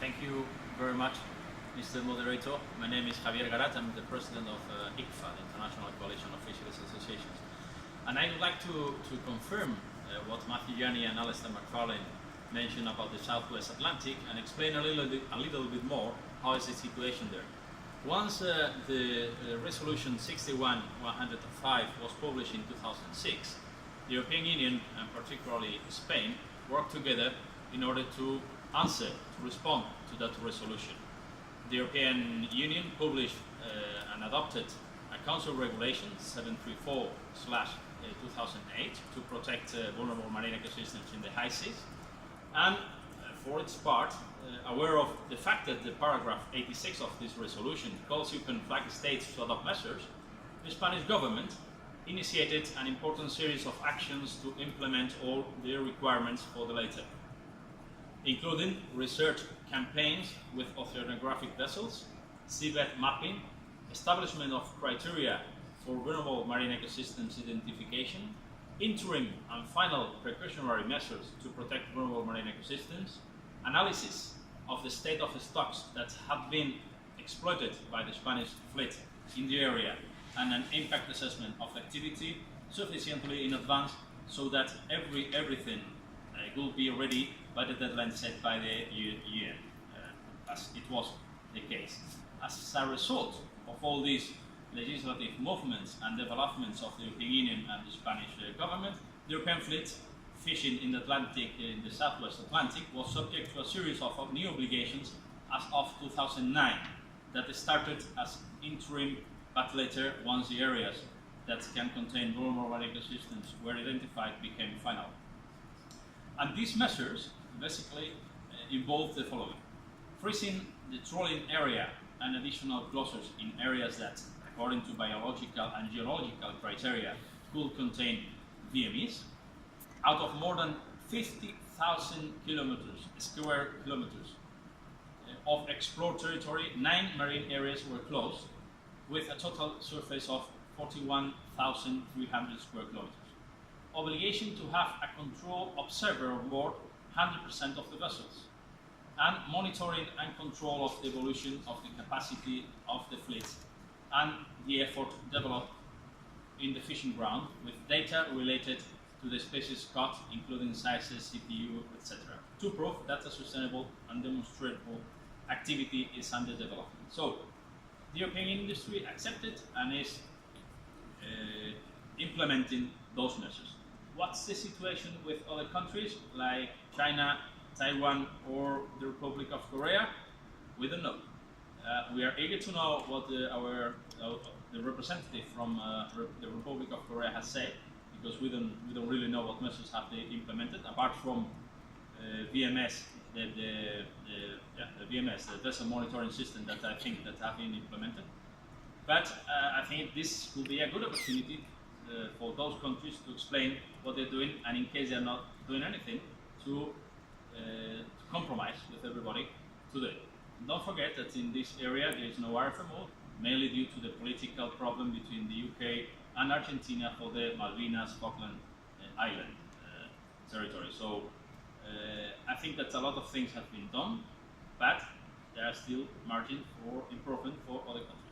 Thank you very much, Mr. Moderator. My name is Javier Garat. I'm the president of ICFA, the International Coalition of Fisheries Associations. And I would like to confirm what Matthew Yanni and Alistair McFarlane mentioned about the Southwest Atlantic and explain a little bit more how is the situation there. Once the resolution 61/105 was published in 2006, the European Union and particularly Spain worked together in order to respond to that resolution. The European Union published and adopted a Council Regulation 734/2008 to protect vulnerable marine ecosystems in the high seas, and for its part, aware of the fact that the paragraph 86 of this resolution calls upon flag states to adopt measures, the Spanish government initiated an important series of actions to implement all the requirements for the latter, including research campaigns with oceanographic vessels, seabed mapping, establishment of criteria for vulnerable marine ecosystems identification, interim and final precautionary measures to protect vulnerable marine ecosystems, analysis of the state of the stocks that have been exploited by the Spanish fleet in the area, and an impact assessment of activity sufficiently in advance so that everything will be ready by the deadline set by the UN, as it was the case. As a result of all these legislative movements and developments of the European Union and the Spanish government, the European fleet fishing in the Atlantic, in the Southwest Atlantic, was subject to a series of new obligations as of 2009 that started as interim, but later, once the areas that can contain vulnerable marine ecosystems were identified, became final. And these measures basically involve the following: freezing the trawling area and additional closures in areas that, according to biological and geological criteria, could contain VMEs. Out of more than 50,000 square kilometers of explored territory, 9 marine areas were closed, with a total surface of 41,300 square kilometers. Obligation to have a control observer on board 100% of the vessels, and monitoring and control of the evolution of the capacity of the fleet and the effort developed in the fishing ground with data related to the species caught, including sizes, CPU, etc., to prove that a sustainable and demonstrable activity is under development. So, the European industry accepted and is implementing those measures. What's the situation with other countries like China, Taiwan, or the Republic of Korea? We don't know. We are eager to know what the representative from the Republic of Korea has said, because we don't really know what measures have they implemented apart from VMS, the VMS, the vessel monitoring system that I think that have been implemented. But I think this will be a good opportunity for those countries to explain what they're doing, and in case they're not doing anything, to compromise with everybody today. Don't forget that in this area there is no RFMO, mainly due to the political problem between the UK and Argentina for the Malvinas, Falkland Island territory. So I think that a lot of things have been done, but there are still margin for improvement for other countries.